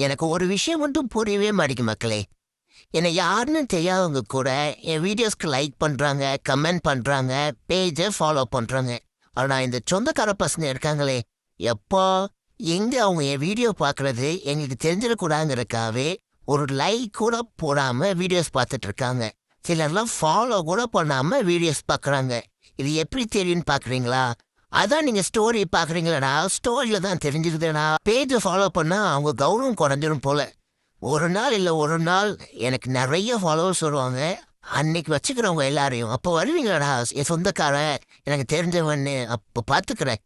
எனக்கு ஒரு விஷயம் மட்டும் புரியவே மாட்டேங்குது மக்களே. என்னை யாருன்னு தெரியாதவங்க கூட என் வீடியோஸ்க்கு லைக் பண்ணுறாங்க, கமெண்ட் பண்ணுறாங்க, பேஜை ஃபாலோ பண்ணுறாங்க. ஆனால் இந்த சொந்தக்கார பசங்க இருக்காங்களே, எப்போ எங்கே அவங்க என் வீடியோ பார்க்குறது எங்களுக்கு தெரிஞ்சிடக்கூடாதுங்கிறக்காவே ஒரு லைக் கூட போடாமல் வீடியோஸ் பார்த்துட்டு இருக்காங்க. சிலர்லாம் ஃபாலோ கூட பண்ணாமல் வீடியோஸ் பார்க்குறாங்க. இது எப்படி தெரியும்னு பார்க்குறீங்களா? அதான் நீங்கள் ஸ்டோரி பார்க்குறீங்களடா, ஸ்டோரியில் தான் தெரிஞ்சுக்குதுடா. பேஜை ஃபாலோ பண்ணால் அவங்க கௌரவம் குறைஞ்சிரும் போல. ஒரு நாள் இல்லை ஒரு நாள் எனக்கு நிறைய ஃபாலோவர்ஸ் வருவாங்க. அன்னைக்கு வச்சுக்கிறவங்க எல்லாரையும் அப்போ வருவீங்களாடா என் சொந்தக்காரன் எனக்கு தெரிஞ்சவன்னு அப்போ பார்த்துக்கிறேன்.